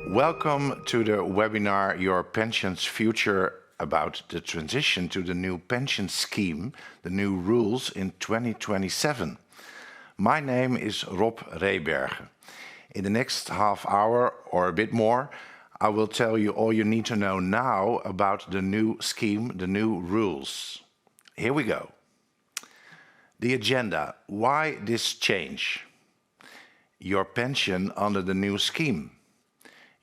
Welcome to the webinar Your Pension's Future, about the transition to the new pension scheme, the new rules in 2027. My name is Rob Rehberger. In the next half hour or a bit more, I will tell you all you need to know now about the new scheme, the new rules. Here we go. The agenda. Why this change? Your pension under the new scheme.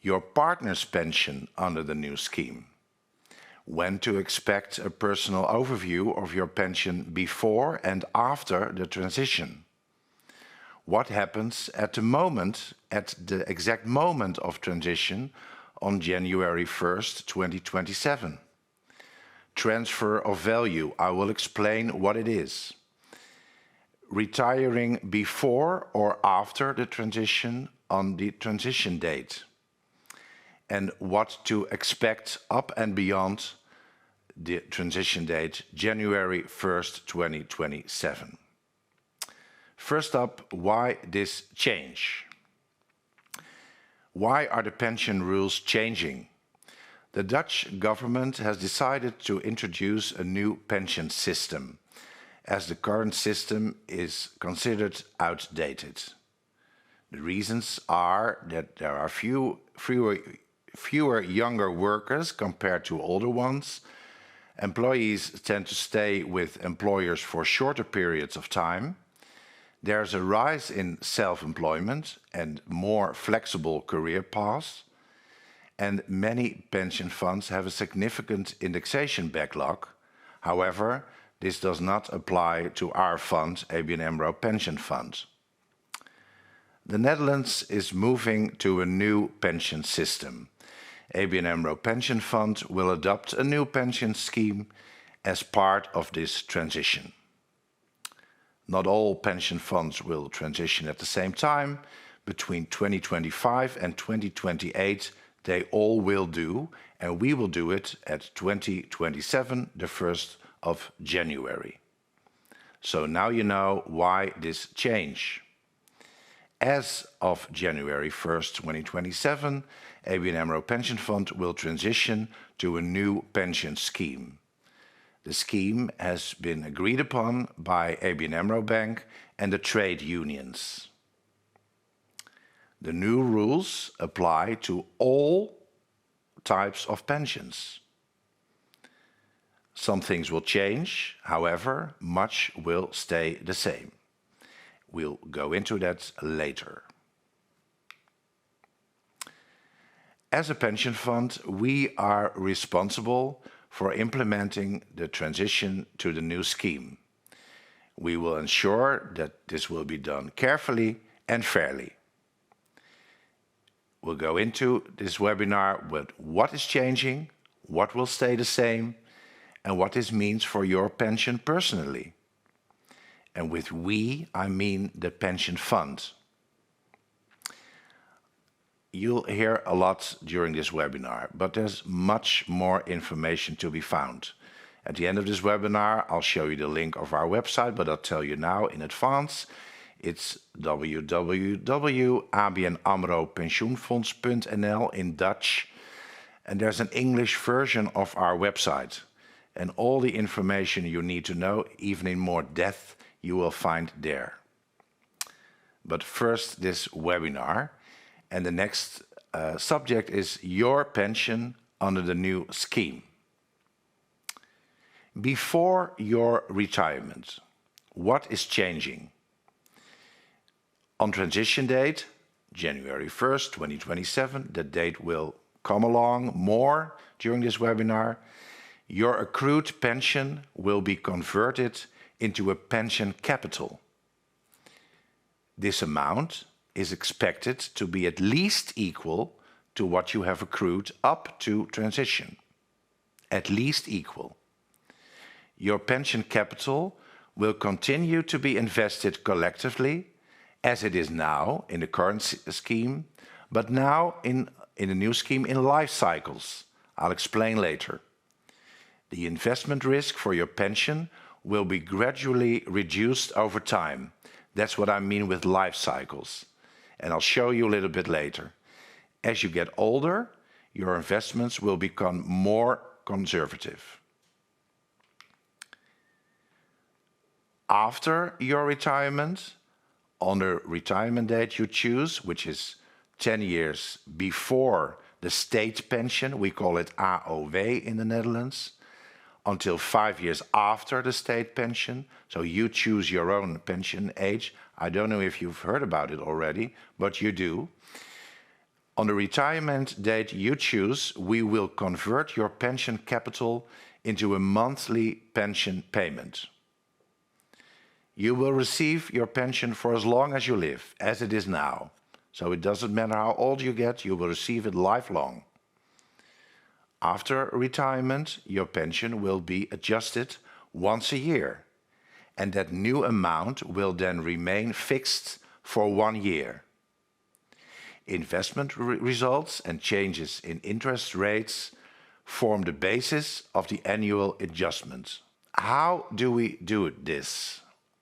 Your partner's pension under the new scheme. When to expect a personal overview of your pension before and after the transition. What happens at the exact moment of transition on January 1st, 2027. Transfer of value. I will explain what it is. Retiring before or after the transition on the transition date. And what to expect up and beyond the transition date, January 1st, 2027. First up, why this change? Why are the pension rules changing? The Dutch government has decided to introduce a new pension system, as the current system is considered outdated. The reasons are that there are fewer younger workers compared to older ones. Employees tend to stay with employers for shorter periods of time. There's a rise in self-employment and more flexible career paths. And many pension funds have a significant indexation backlog. However, this does not apply to our fund, ABN AMRO Pension Fund. The Netherlands is moving to a new pension system. ABN AMRO Pension Fund will adopt a new pension scheme as part of this transition. Not all pension funds will transition at the same time. Between 2025 and 2028, they all will do, and we will do it at 2027, the 1st of January. So now you know why this change. As of January 1st, 2027, ABN AMRO Pension Fund will transition to a new pension scheme. The scheme has been agreed upon by ABN AMRO Bank and the trade unions. The new rules apply to all types of pensions. Some things will change, however, much will stay the same. We'll go into that later. As a pension fund, we are responsible for implementing the transition to the new scheme. We will ensure that this will be done carefully and fairly. We'll go into this webinar with what is changing, what will stay the same, and what this means for your pension personally. And with we, I mean the pension fund. You'll hear a lot during this webinar, but there's much more information to be found. At the end of this webinar, I'll show you the link of our website, but I'll tell you now in advance. It's www.abnamropensioenfonds.nl in Dutch. And there's an English version of our website. And all the information you need to know, even in more depth, you will find there. But first, this webinar. And the next subject is your pension under the new scheme. Before your retirement, what is changing? On transition date, January 1st, 2027, the date will come along more during this webinar. Your accrued pension will be converted into a pension capital. This amount is expected to be at least equal to what you have accrued up to transition. At least equal. Your pension capital will continue to be invested collectively, as it is now in the current scheme, but now in the new scheme in life cycles. I'll explain later. The investment risk for your pension will be gradually reduced over time. That's what I mean with life cycles. And I'll show you a little bit later. As you get older, your investments will become more conservative. After your retirement, on the retirement date you choose, which is 10 years before the state pension, we call it AOW in the Netherlands, until 5 years after the state pension, so you choose your own pension age. I don't know if you've heard about it already, but you do. On the retirement date you choose, we will convert your pension capital into a monthly pension payment. You will receive your pension for as long as you live, as it is now. So it doesn't matter how old you get, you will receive it lifelong. After retirement, your pension will be adjusted once a year, and that new amount will then remain fixed for 1 year. Investment results and changes in interest rates form the basis of the annual adjustment. How do we do this?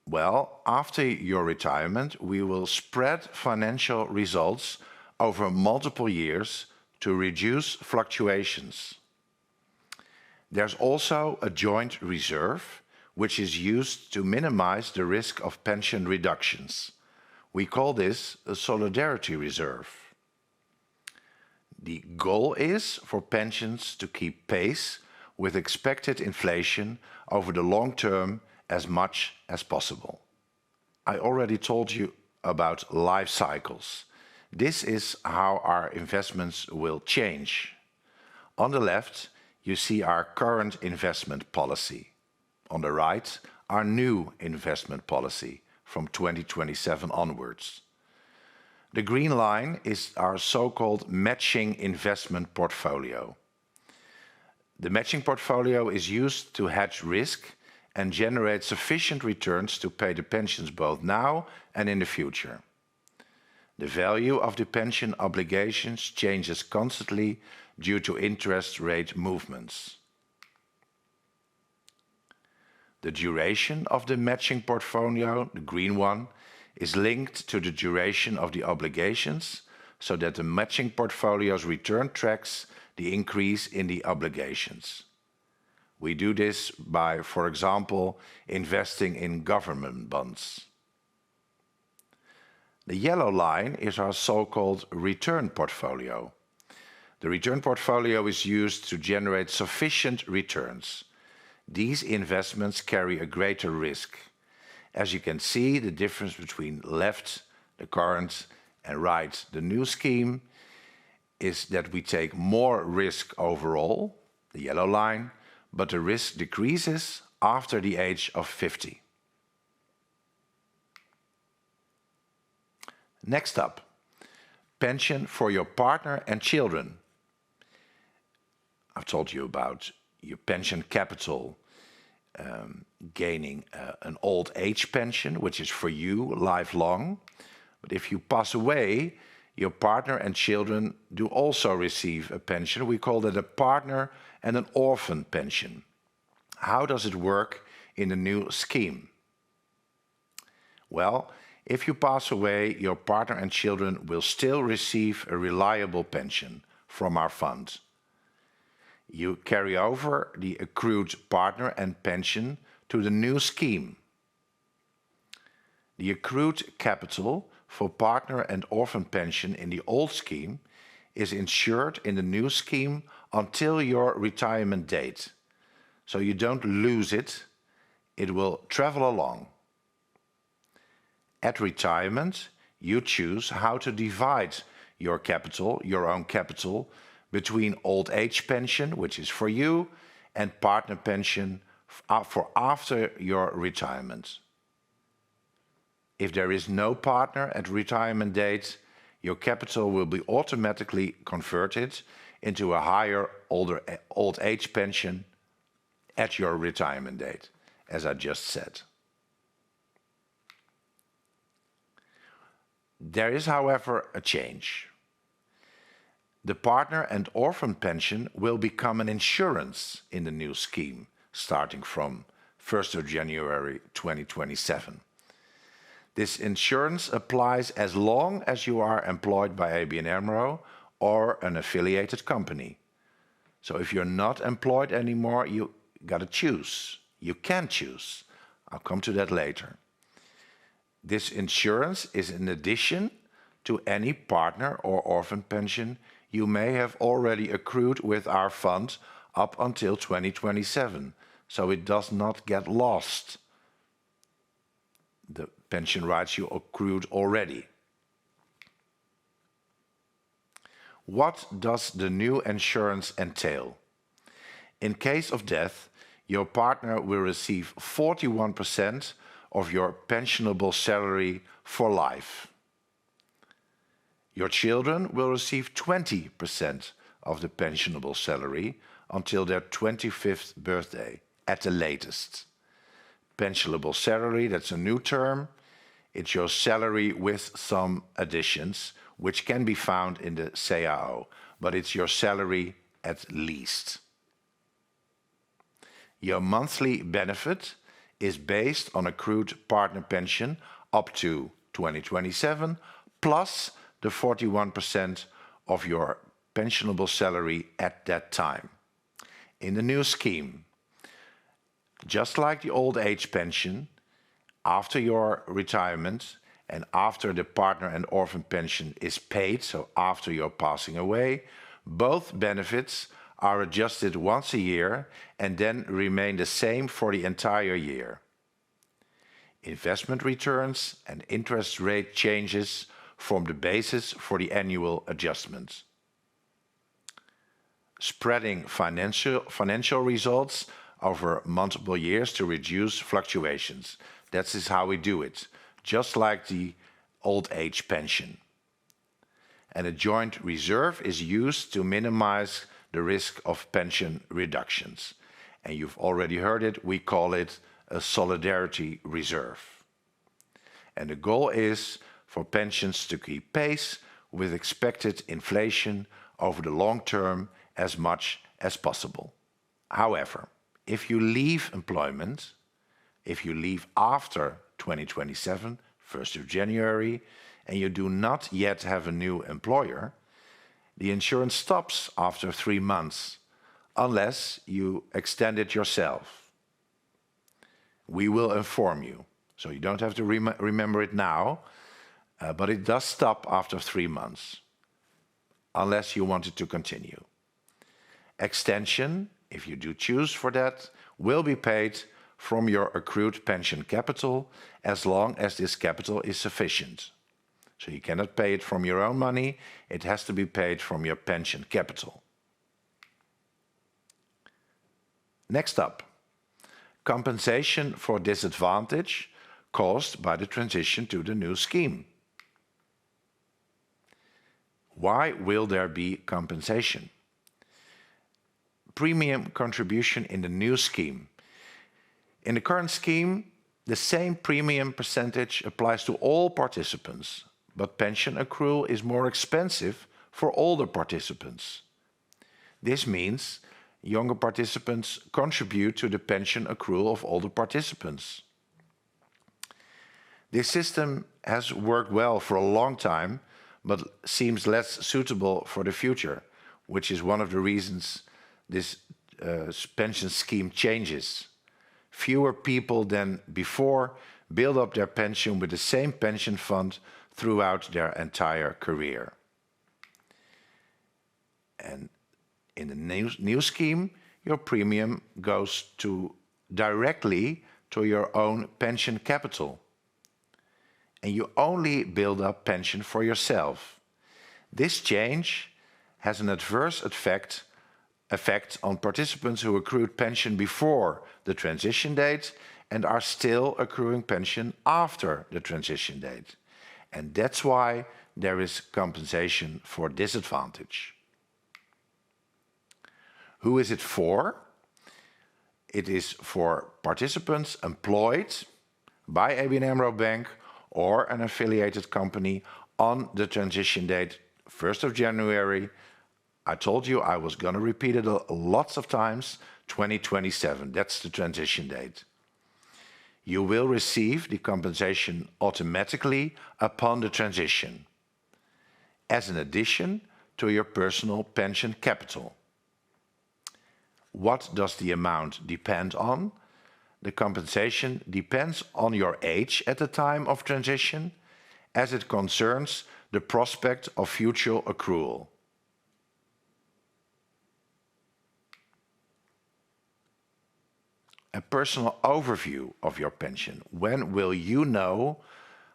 Well, after your retirement, we will spread financial results over multiple years to reduce fluctuations. There's also a joint reserve, which is used to minimize the risk of pension reductions. We call this a solidarity reserve. The goal is for pensions to keep pace with expected inflation over the long term as much as possible. I already told you about life cycles. This is how our investments will change. On the left, you see our current investment policy. On the right, our new investment policy from 2027 onwards. The green line is our so-called matching investment portfolio. The matching portfolio is used to hedge risk and generate sufficient returns to pay the pensions both now and in the future. The value of the pension obligations changes constantly due to interest rate movements. The duration of the matching portfolio, the green one, is linked to the duration of the obligations so that the matching portfolio's return tracks the increase in the obligations. We do this by, for example, investing in government bonds. The yellow line is our so-called return portfolio. The return portfolio is used to generate sufficient returns. These investments carry a greater risk. As you can see, the difference between left, the current, and right, the new scheme, is that we take more risk overall, the yellow line, but the risk decreases after the age of 50. Next up, pension for your partner and children. I've told you about your pension capital gaining an old age pension, which is for you lifelong. But if you pass away, your partner and children do also receive a pension. We call that a partner and an orphan pension. How does it work in the new scheme? Well, if you pass away, your partner and children will still receive a reliable pension from our fund. You carry over the accrued partner and pension to the new scheme. The accrued capital for partner and orphan pension in the old scheme is insured in the new scheme until your retirement date. So you don't lose it, it will travel along. At retirement, you choose how to divide your capital, your own capital, between old age pension, which is for you, and partner pension for after your retirement. If there is no partner at retirement date, your capital will be automatically converted into a higher old age pension at your retirement date, as I just said. There is, however, a change. The partner and orphan pension will become an insurance in the new scheme, starting from 1st of January 2027. This insurance applies as long as you are employed by ABN AMRO or an affiliated company. So if you're not employed anymore, you got to choose. You can choose. I'll come to that later. This insurance is in addition to any partner or orphan pension you may have already accrued with our fund up until 2027, so it does not get lost, the pension rights you accrued already. What does the new insurance entail? In case of death, your partner will receive 41% of your pensionable salary for life. Your children will receive 20% of the pensionable salary until their 25th birthday at the latest. Pensionable salary, that's a new term. It's your salary with some additions, which can be found in the CAO, but it's your salary at least. Your monthly benefit is based on accrued partner pension up to 2027, plus the 41% of your pensionable salary at that time. In the new scheme, just like the old age pension, after your retirement and after the partner and orphan pension is paid, so after your passing away, both benefits are adjusted once a year and then remain the same for the entire year. Investment returns and interest rate changes form the basis for the annual adjustment. Spreading financial results over multiple years to reduce fluctuations. That is how we do it, just like the old age pension. And a joint reserve is used to minimize the risk of pension reductions. And you've already heard it, we call it a solidarity reserve. And the goal is for pensions to keep pace with expected inflation over the long term as much as possible. However, if you leave employment, if you leave after 2027, 1st of January, and you do not yet have a new employer, the insurance stops after 3 months, unless you extend it yourself. We will inform you, so you don't have to remember it now, but it does stop after 3 months, unless you want it to continue. Extension, if you do choose for that, will be paid from your accrued pension capital as long as this capital is sufficient. So you cannot pay it from your own money, it has to be paid from your pension capital. Next up, compensation for disadvantage caused by the transition to the new scheme. Why will there be compensation? Premium contribution in the new scheme. In the current scheme, the same premium percentage applies to all participants, but pension accrual is more expensive for older participants. This means younger participants contribute to the pension accrual of older participants. This system has worked well for a long time, but seems less suitable for the future, which is one of the reasons this pension scheme changes. Fewer people than before build up their pension with the same pension fund throughout their entire career. And in the new scheme, your premium goes directly to your own pension capital. And you only build up pension for yourself. This change has an adverse effect on participants who accrued pension before the transition date and are still accruing pension after the transition date. And that's why there is compensation for disadvantage. Who is it for? It is for participants employed by ABN AMRO Bank or an affiliated company on the transition date, 1st of January. I told you I was going to repeat it lots of times, 2027. That's the transition date. You will receive the compensation automatically upon the transition, as an addition to your personal pension capital. What does the amount depend on? The compensation depends on your age at the time of transition, as it concerns the prospect of future accrual. A personal overview of your pension. When will you know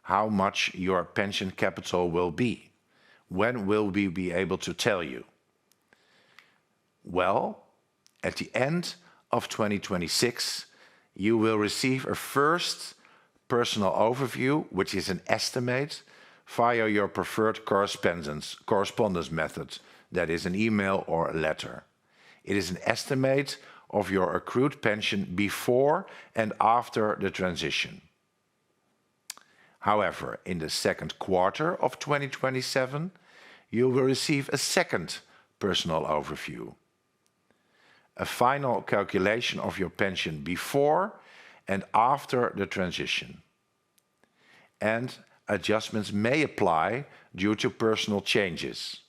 how much your pension capital will be? When will we be able to tell you? Well, at the end of 2026, you will receive a first personal overview, which is an estimate, via your preferred correspondence method, that is an email or a letter. It is an estimate of your accrued pension before and after the transition. However, in the second quarter of 2027, you will receive a second personal overview. A final calculation of your pension before and after the transition. And adjustments may apply due to personal changes,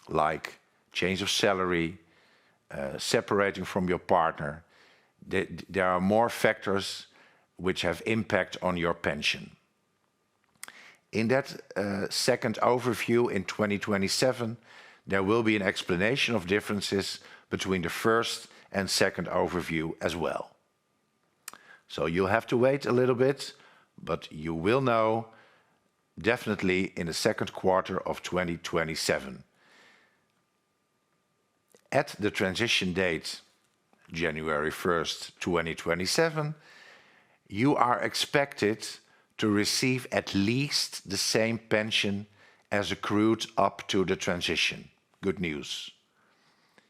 like change of salary, separating from your partner. There are more factors which have impact on your pension. In that second overview in 2027, there will be an explanation of differences between the first and second overview as well. So you'll have to wait a little bit, but you will know definitely in the second quarter of 2027. At the transition date, January 1st, 2027, you are expected to receive at least the same pension as accrued up to the transition. Good news.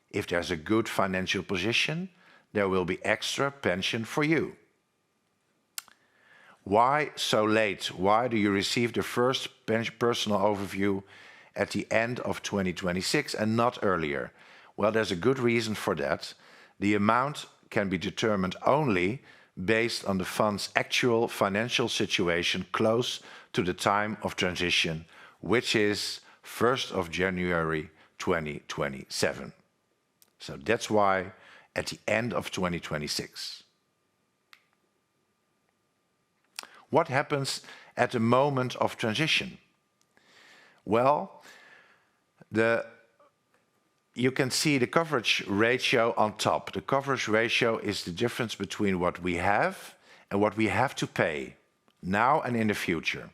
If there's a good financial position, there will be extra pension for you. Why so late? Why do you receive the first personal overview at the end of 2026 and not earlier? Well, there's a good reason for that. The amount can be determined only based on the fund's actual financial situation close to the time of transition, which is 1st of January 2027. So that's why at the end of 2026. What happens at the moment of transition? Well, you can see the coverage ratio on top. The coverage ratio is the difference between what we have and what we have to pay now and in the future.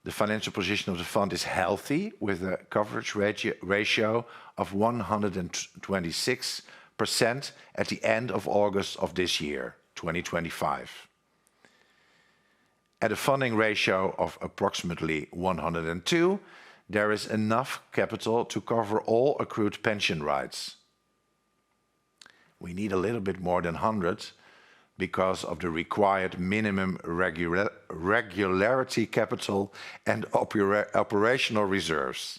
The financial position of the fund is healthy with a coverage ratio of 126% at the end of August of this year, 2025. At a funding ratio of approximately 102, there is enough capital to cover all accrued pension rights. We need a little bit more than 100 because of the required minimum regularity capital and operational reserves.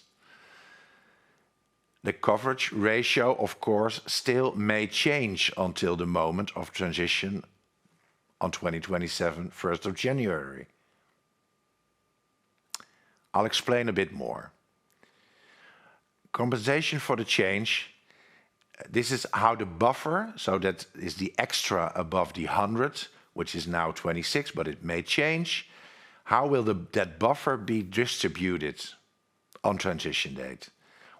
The coverage ratio, of course, still may change until the moment of transition on 2027, 1st of January. I'll explain a bit more. Compensation for the change. This is how the buffer, so that is the extra above the 100, which is now 26, but it may change. How will that buffer be distributed on transition date?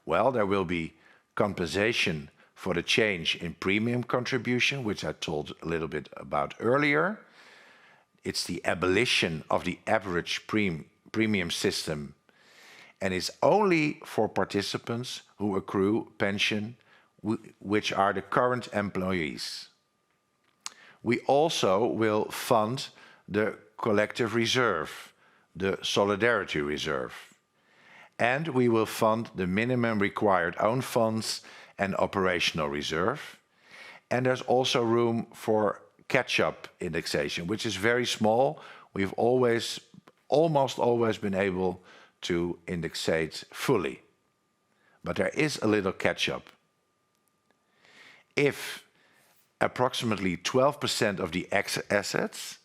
Well, there will be compensation for the change in premium contribution, which I told a little bit about earlier. It's the abolition of the average premium system, and it's only for participants who accrue pension, which are the current employees. We also will fund the collective reserve, the solidarity reserve, and we will fund the minimum required own funds and operational reserve. And there's also room for catch-up indexation, which is very small. We've almost always been able to indexate fully, but there is a little catch-up. If approximately 12% of the assets,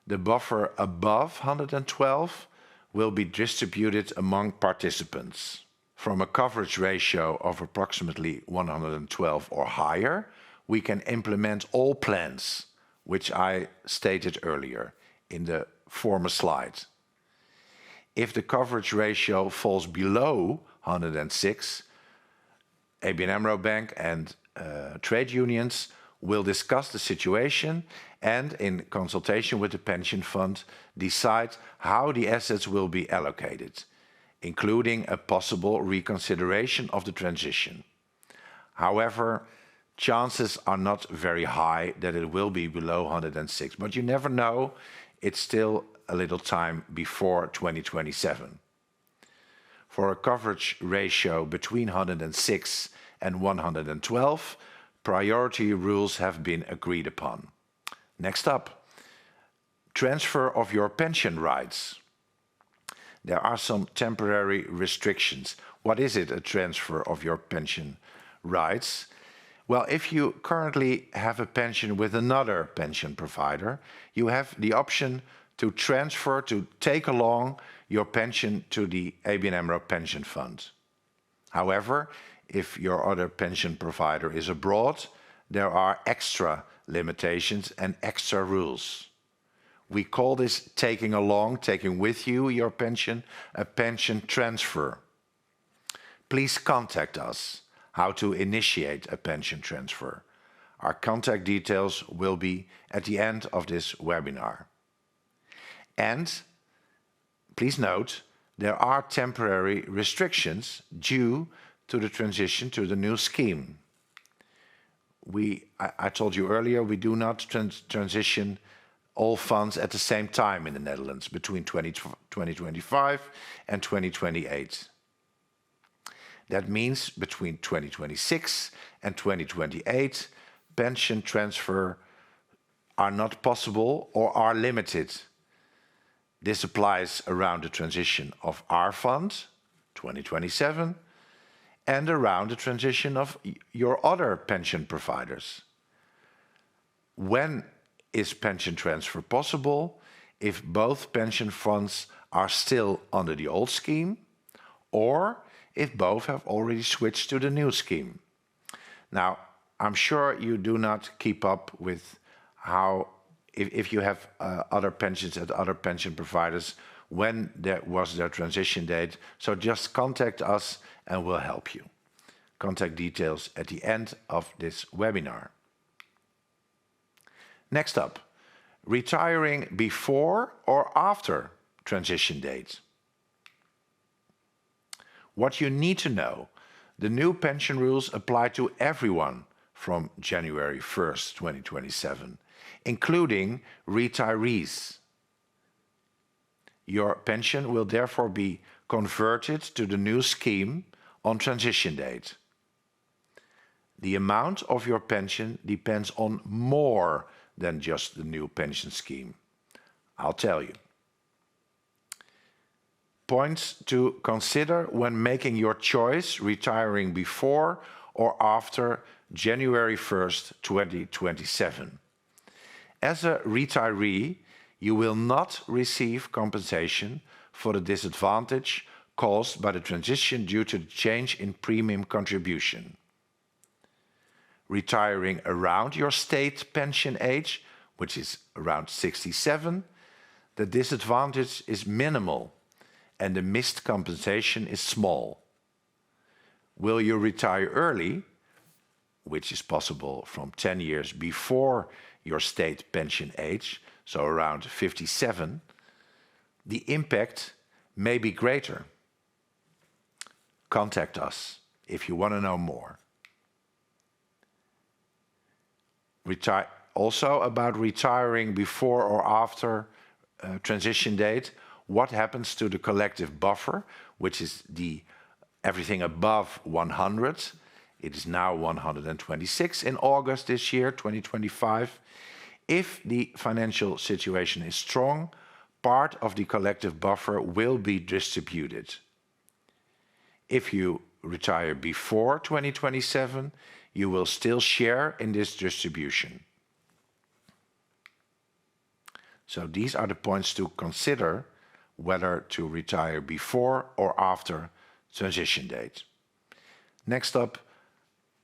the buffer above 112 will be distributed among participants. From a coverage ratio of approximately 112 or higher, we can implement all plans, which I stated earlier in the former slide. If the coverage ratio falls below 106, ABN AMRO Bank and trade unions will discuss the situation and, in consultation with the pension fund, decide how the assets will be allocated, including a possible reconsideration of the transition. However, chances are not very high that it will be below 106, but you never know. It's still a little time before 2027. For a coverage ratio between 106 and 112, priority rules have been agreed upon. Next up, transfer of your pension rights. There are some temporary restrictions. What is it, a transfer of your pension rights? Well, if you currently have a pension with another pension provider, you have the option to transfer, to take along your pension to the ABN AMRO Pension Fund. However, if your other pension provider is abroad, there are extra limitations and extra rules. We call this taking along, taking with you your pension, a pension transfer. Please contact us how to initiate a pension transfer. Our contact details will be at the end of this webinar. And please note, there are temporary restrictions due to the transition to the new scheme. I told you earlier, we do not transition all funds at the same time in the Netherlands between 2025 and 2028. That means between 2026 and 2028, pension transfer are not possible or are limited. This applies around the transition of our fund, 2027, and around the transition of your other pension providers. When is pension transfer possible? If both pension funds are still under the old scheme, or if both have already switched to the new scheme. Now, I'm sure you do not keep up with how, if you have other pensions at other pension providers, when there was their transition date. So just contact us and we'll help you. Contact details at the end of this webinar. Next up, retiring before or after transition date. What you need to know, the new pension rules apply to everyone from January 1st, 2027, including retirees. Your pension will therefore be converted to the new scheme on transition date. The amount of your pension depends on more than just the new pension scheme. I'll tell you. Points to consider when making your choice retiring before or after January 1st, 2027. As a retiree, you will not receive compensation for the disadvantage caused by the transition due to the change in premium contribution. Retiring around your state pension age, which is around 67, the disadvantage is minimal and the missed compensation is small. Will you retire early, which is possible from 10 years before your state pension age, so around 57, the impact may be greater. Contact us if you want to know more. Also about retiring before or after transition date, what happens to the collective buffer, which is everything above 100. It is now 126 in August this year, 2025. If the financial situation is strong, part of the collective buffer will be distributed. If you retire before 2027, you will still share in this distribution. So these are the points to consider whether to retire before or after transition date. Next up,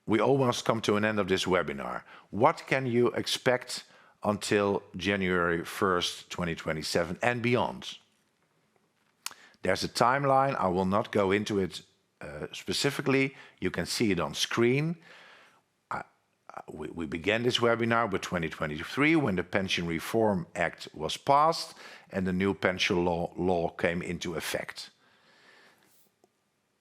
we almost come to an end of this webinar. What can you expect until January 1st, 2027 and beyond? There's a timeline. I will not go into it specifically. You can see it on screen. We began this webinar with 2023 when the Pension Reform Act was passed and the new pension law came into effect.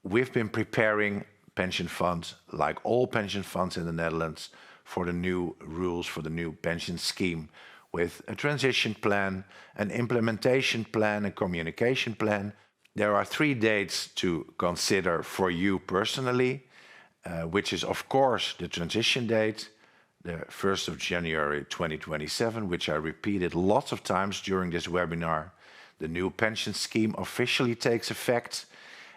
We've been preparing pension funds, like all pension funds in the Netherlands, for the new rules, for the new pension scheme, with a transition plan, an implementation plan, a communication plan. There are 3 dates to consider for you personally, which is of course the transition date, the 1st of January 2027, which I repeated lots of times during this webinar. The new pension scheme officially takes effect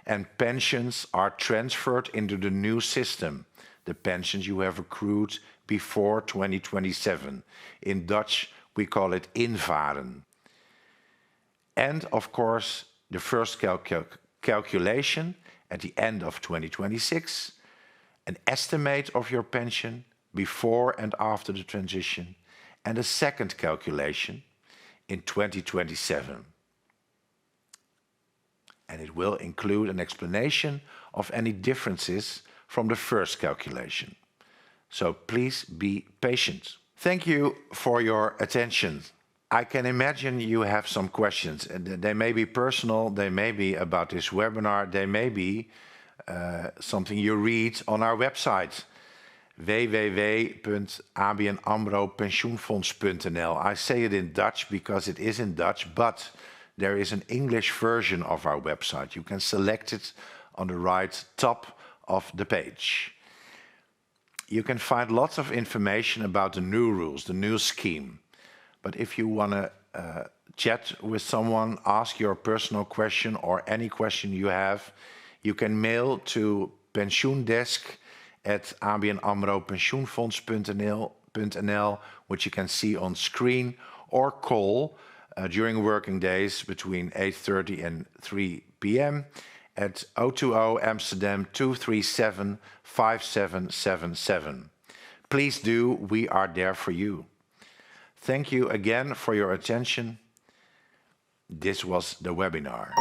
and pensions are transferred into the new system, the pensions you have accrued before 2027. In Dutch, we call it invaren. And of course, the first calculation at the end of 2026, an estimate of your pension before and after the transition, and a second calculation in 2027. And it will include an explanation of any differences from the first calculation. So please be patient. Thank you for your attention. I can imagine you have some questions. They may be personal, they may be about this webinar, they may be something you read on our website, www.abnamropensioenfonds.nl. I say it in Dutch because it is in Dutch, but there is an English version of our website. You can select it on the right top of the page. You can find lots of information about the new rules, the new scheme. But if you want to chat with someone, ask your personal question or any question you have, you can mail to pensioendesk@abnamropensioenfonds.nl, which you can see on screen, or call during working days between 8:30 and 3 p.m. at 020 Amsterdam 237 5777. Please do, we are there for you. Thank you again for your attention. This was the webinar.